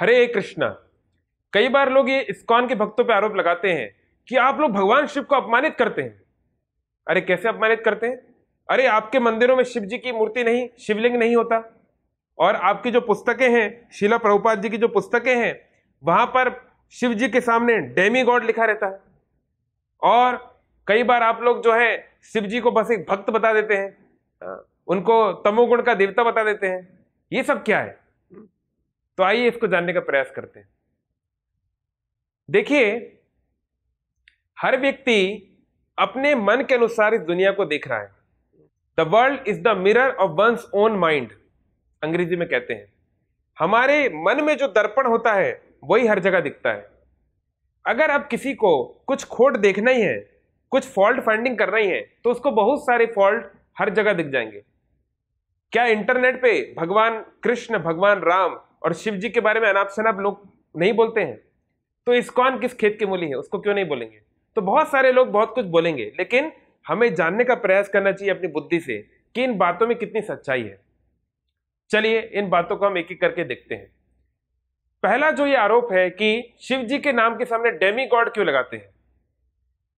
हरे कृष्णा। कई बार लोग ये इस्कॉन के भक्तों पे आरोप लगाते हैं कि आप लोग भगवान शिव को अपमानित करते हैं। अरे कैसे अपमानित करते हैं? अरे आपके मंदिरों में शिव जी की मूर्ति नहीं, शिवलिंग नहीं होता, और आपकी जो पुस्तकें हैं, शिला प्रभुपाद जी की जो पुस्तकें हैं, वहां पर शिव जी के सामने डेमी गॉड लिखा रहता है। और कई बार आप लोग जो है शिव जी को बस एक भक्त बता देते हैं, उनको तमोगुण का देवता बता देते हैं। ये सब क्या है? तो आइए इसको जानने का प्रयास करते हैं। देखिए, हर व्यक्ति अपने मन के अनुसार इस दुनिया को देख रहा है। The world is the mirror of one's own mind, अंग्रेजी में कहते हैं। हमारे मन में जो दर्पण होता है वही हर जगह दिखता है। अगर अब किसी को कुछ खोट देखना ही है, कुछ फॉल्ट फाइंडिंग करना ही है, तो उसको बहुत सारे फॉल्ट हर जगह दिख जाएंगे। क्या इंटरनेट पे भगवान कृष्ण, भगवान राम और शिव जी के बारे में अनाप शनाप लोग नहीं बोलते हैं? तो इस्कॉन किस खेत की मूली है, उसको क्यों नहीं बोलेंगे? तो बहुत सारे लोग बहुत कुछ बोलेंगे, लेकिन हमें जानने का प्रयास करना चाहिए अपनी बुद्धि से कि इन बातों में कितनी सच्चाई है। चलिए इन बातों को हम एक एक करके देखते हैं। पहला जो ये आरोप है कि शिव जी के नाम के सामने डेमी गॉड क्यों लगाते हैं,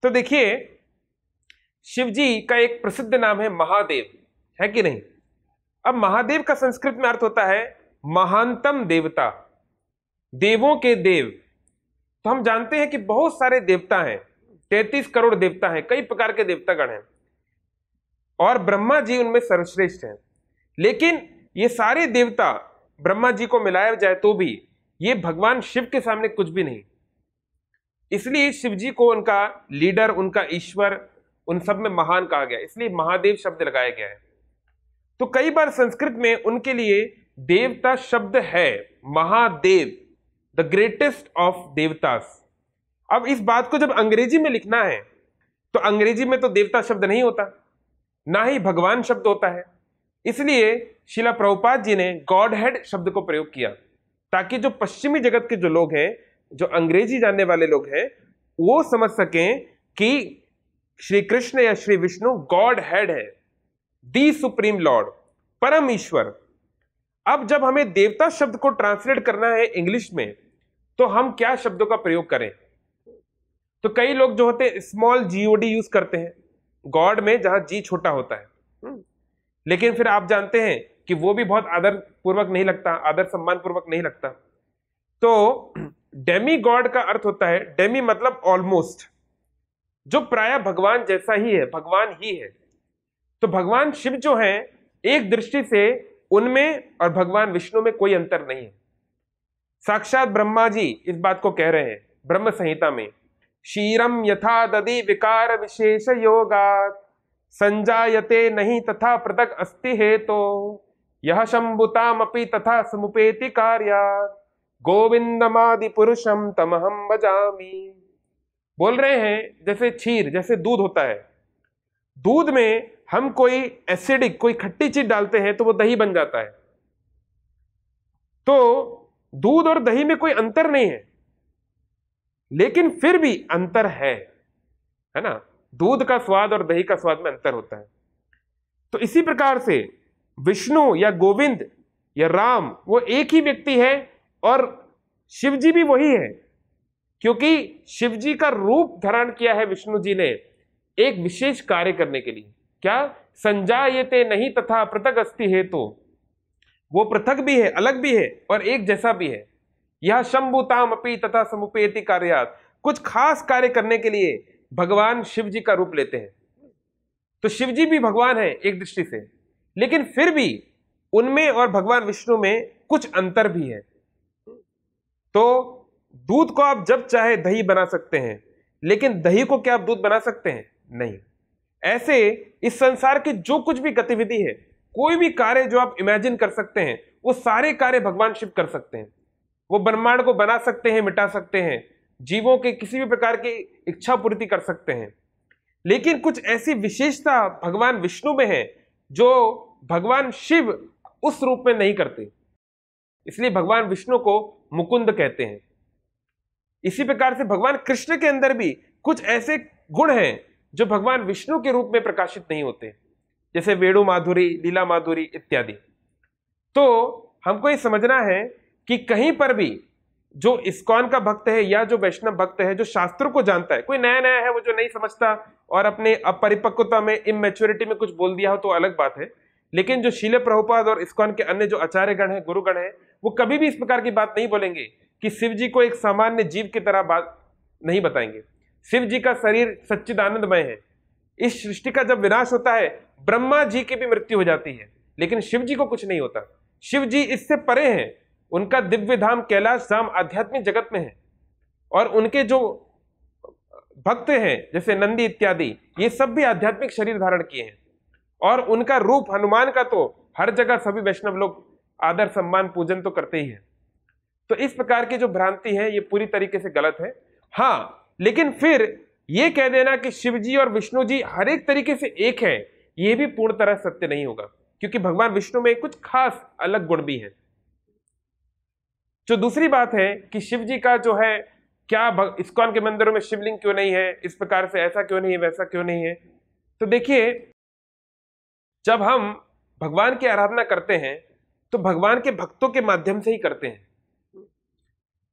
तो देखिए, शिव जी का एक प्रसिद्ध नाम है महादेव, है कि नहीं? अब महादेव का संस्कृत में अर्थ होता है महानतम देवता, देवों के देव। तो हम जानते हैं कि बहुत सारे देवता हैं, 33 करोड़ देवता हैं, कई प्रकार के देवतागण हैं, और ब्रह्मा जी उनमें सर्वश्रेष्ठ हैं। लेकिन ये सारे देवता ब्रह्मा जी को मिलाया जाए तो भी ये भगवान शिव के सामने कुछ भी नहीं। इसलिए शिव जी को उनका लीडर, उनका ईश्वर, उन सब में महान कहा गया, इसलिए महादेव शब्द लगाया गया है। तो कई बार संस्कृत में उनके लिए देवता शब्द है महादेव, द ग्रेटेस्ट ऑफ देवतास। अब इस बात को जब अंग्रेजी में लिखना है तो अंग्रेजी में तो देवता शब्द नहीं होता, ना ही भगवान शब्द होता है। इसलिए शिला प्रभुपाद जी ने गॉड हेड शब्द को प्रयोग किया, ताकि जो पश्चिमी जगत के जो लोग हैं, जो अंग्रेजी जानने वाले लोग हैं, वो समझ सकें कि श्री कृष्ण या श्री विष्णु गॉड हेड है, दी सुप्रीम लॉर्ड, परम ईश्वर। अब जब हमें देवता शब्द को ट्रांसलेट करना है इंग्लिश में, तो हम क्या शब्दों का प्रयोग करें? तो कई लोग जो होते हैं स्मॉल जीओडी यूज करते हैं गॉड में, जहां जी छोटा होता है। लेकिन फिर आप जानते हैं कि वो भी बहुत आदर पूर्वक नहीं लगता, आदर सम्मान पूर्वक नहीं लगता। तो डेमी गॉड का अर्थ होता है, डेमी मतलब ऑलमोस्ट, जो प्राय भगवान जैसा ही है, भगवान ही है। तो भगवान शिव जो हैं, एक दृष्टि से उनमें और भगवान विष्णु में कोई अंतर नहीं है। साक्षात ब्रह्मा जी इस बात को कह रहे हैं ब्रह्म संहिता में, क्षीरम यथा दधि विकार विशेष योगात् संजायते नहीं तथा पृथक अस्ति हेतो यह शंभुतामपि तथा समुपेति कार्यात् गोविंदमादि पुरुषम तमहम भजामि। बोल रहे हैं जैसे क्षीर, जैसे दूध होता है, दूध में हम कोई एसिडिक, कोई खट्टी चीज डालते हैं तो वो दही बन जाता है। तो दूध और दही में कोई अंतर नहीं है, लेकिन फिर भी अंतर है ना? दूध का स्वाद और दही का स्वाद में अंतर होता है। तो इसी प्रकार से विष्णु या गोविंद या राम वो एक ही व्यक्ति है, और शिव जी भी वही है, क्योंकि शिव जी का रूप धारण किया है विष्णु जी ने एक विशेष कार्य करने के लिए। क्या? संजायते नहीं तथा पृथक अस्ति है, तो वो पृथक भी है, अलग भी है और एक जैसा भी है। यह शंभुताम अपि तथा समुपेति कार्यात्, कुछ खास कार्य करने के लिए भगवान शिव जी का रूप लेते हैं। तो शिव जी भी भगवान है एक दृष्टि से, लेकिन फिर भी उनमें और भगवान विष्णु में कुछ अंतर भी है। तो दूध को आप जब चाहे दही बना सकते हैं, लेकिन दही को क्या आप दूध बना सकते हैं? नहीं। ऐसे इस संसार की जो कुछ भी गतिविधि है, कोई भी कार्य जो आप इमेजिन कर सकते हैं, वो सारे कार्य भगवान शिव कर सकते हैं। वो ब्रह्मांड को बना सकते हैं, मिटा सकते हैं, जीवों के किसी भी प्रकार की इच्छा पूर्ति कर सकते हैं। लेकिन कुछ ऐसी विशेषता भगवान विष्णु में है जो भगवान शिव उस रूप में नहीं करते, इसलिए भगवान विष्णु को मुकुंद कहते हैं। इसी प्रकार से भगवान कृष्ण के अंदर भी कुछ ऐसे गुण हैं जो भगवान विष्णु के रूप में प्रकाशित नहीं होते, जैसे वेणु माधुरी, लीला माधुरी इत्यादि। तो हमको ये समझना है कि कहीं पर भी जो इस्कॉन का भक्त है या जो वैष्णव भक्त है, जो शास्त्रों को जानता है, कोई नया नया है वो जो नहीं समझता और अपने अपरिपक्वता में, इमैच्योरिटी में कुछ बोल दिया हो तो अलग बात है, लेकिन जो शील प्रभुपाद और इस्कॉन के अन्य जो आचार्यगण हैं, गुरुगण हैं, वो कभी भी इस प्रकार की बात नहीं बोलेंगे कि शिव जी को एक सामान्य जीव की तरह बात नहीं बताएंगे। शिव जी का शरीर सच्चिदानंदमय है। इस सृष्टि का जब विनाश होता है, ब्रह्मा जी की भी मृत्यु हो जाती है, लेकिन शिव जी को कुछ नहीं होता। शिव जी इससे परे हैं, उनका दिव्य धाम कैलाश धाम आध्यात्मिक जगत में है, और उनके जो भक्त हैं जैसे नंदी इत्यादि, ये सब भी आध्यात्मिक शरीर धारण किए हैं, और उनका रूप हनुमान का तो हर जगह सभी वैष्णव लोग आदर सम्मान पूजन तो करते ही हैं। तो इस प्रकार की जो भ्रांति है ये पूरी तरीके से गलत है। हाँ, लेकिन फिर ये कह देना कि शिव जी और विष्णु जी हर एक तरीके से एक है, ये भी पूर्ण तरह सत्य नहीं होगा, क्योंकि भगवान विष्णु में कुछ खास अलग गुण भी हैं। जो दूसरी बात है कि शिव जी का जो है क्या इस्कॉन के मंदिरों में शिवलिंग क्यों नहीं है, इस प्रकार से ऐसा क्यों नहीं है, वैसा क्यों नहीं है, तो देखिए, जब हम भगवान की आराधना करते हैं तो भगवान के भक्तों के माध्यम से ही करते हैं।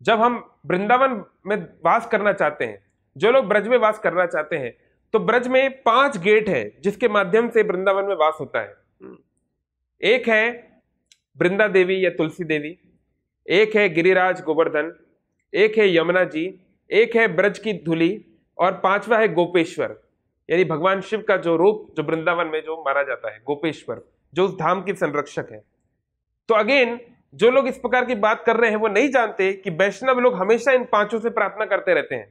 जब हम वृंदावन में वास करना चाहते हैं, जो लोग ब्रज में वास करना चाहते हैं, तो ब्रज में 5 गेट है जिसके माध्यम से वृंदावन में वास होता है। एक है वृंदा देवी या तुलसी देवी, एक है गिरिराज गोवर्धन, एक है यमुना जी, एक है ब्रज की धुली, और 5वां है गोपेश्वर, यानी भगवान शिव का जो रूप जो वृंदावन में जो माना जाता है, गोपेश्वर, जो उस धाम की संरक्षक है। तो अगेन, जो लोग इस प्रकार की बात कर रहे हैं वो नहीं जानते कि वैष्णव लोग हमेशा इन 5 से प्रार्थना करते रहते हैं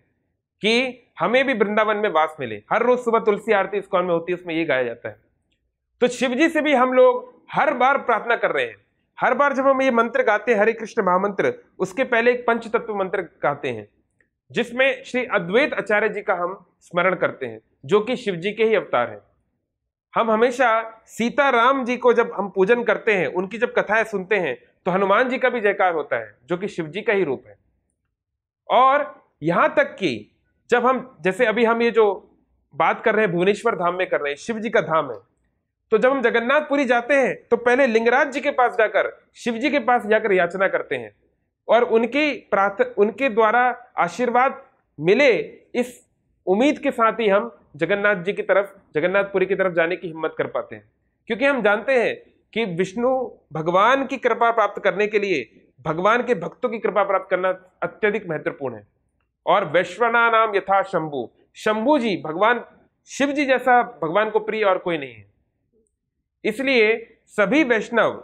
कि हमें भी वृंदावन में वास मिले। हर रोज सुबह तुलसी आरती इस्कॉन में होती है, उसमें ये गाया जाता है। तो शिव जी से भी हम लोग हर बार प्रार्थना कर रहे हैं। हर बार जब हम ये मंत्र गाते हैं, हरे कृष्ण महामंत्र, उसके पहले एक पंच तत्व मंत्र गाते हैं जिसमें श्री अद्वैत आचार्य जी का हम स्मरण करते हैं, जो कि शिव जी के ही अवतार हैं। हम हमेशा सीताराम जी को जब हम पूजन करते हैं, उनकी जब कथाएं सुनते हैं, तो हनुमान जी का भी जयकार होता है, जो कि शिव जी का ही रूप है। और यहां तक कि जब हम, जैसे अभी हम ये जो बात कर रहे हैं भुवनेश्वर धाम में कर रहे हैं, शिव जी का धाम है, तो जब हम जगन्नाथपुरी जाते हैं तो पहले लिंगराज जी के पास जाकर, शिव जी के पास जाकर याचना करते हैं, और उनके द्वारा आशीर्वाद मिले, इस उम्मीद के साथ ही हम जगन्नाथ जी की तरफ, जगन्नाथपुरी की तरफ जाने की हिम्मत कर पाते हैं। क्योंकि हम जानते हैं कि विष्णु भगवान की कृपा प्राप्त करने के लिए भगवान के भक्तों की कृपा प्राप्त करना अत्यधिक महत्वपूर्ण है। और वैश्वना नाम यथा शंभु, शंभु जी भगवान शिव जी जैसा भगवान को प्रिय और कोई नहीं है। इसलिए सभी वैष्णव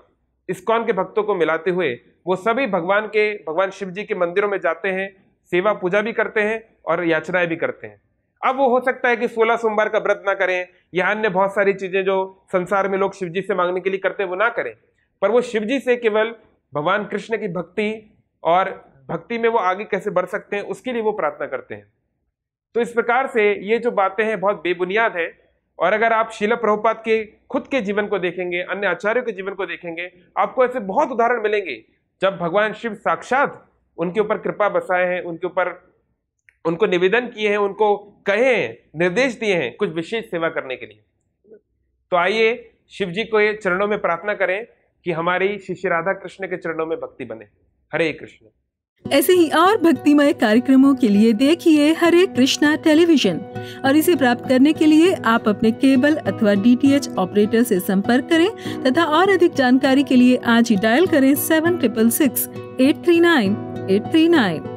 इस्कॉन के भक्तों को मिलाते हुए वो सभी भगवान शिव जी के मंदिरों में जाते हैं, सेवा पूजा भी करते हैं और याचनाएं भी करते हैं। अब वो हो सकता है कि 16 सोमवार का व्रत ना करें या अन्य बहुत सारी चीजें जो संसार में लोग शिव जी से मांगने के लिए करते हैं वो ना करें, पर वो शिव जी से केवल भगवान कृष्ण की भक्ति और भक्ति में वो आगे कैसे बढ़ सकते हैं उसके लिए वो प्रार्थना करते हैं। तो इस प्रकार से ये जो बातें हैं बहुत बेबुनियाद है। और अगर आप शील प्रभुपाद के खुद के जीवन को देखेंगे, अन्य आचार्यों के जीवन को देखेंगे, आपको ऐसे बहुत उदाहरण मिलेंगे जब भगवान शिव साक्षात उनके ऊपर कृपा बसाए हैं, उनके ऊपर उनको निवेदन किए हैं, उनको कहे हैं, निर्देश दिए हैं कुछ विशेष सेवा करने के लिए। तो आइए शिव जी को ये चरणों में प्रार्थना करें कि हमारी श्री राधा कृष्ण के चरणों में भक्ति बने। हरे कृष्ण। ऐसे ही और भक्तिमय कार्यक्रमों के लिए देखिए हरे कृष्णा टेलीविजन, और इसे प्राप्त करने के लिए आप अपने केबल अथवा DTH ऑपरेटर से संपर्क करें तथा और अधिक जानकारी के लिए आज ही डायल करें 7666 839 839।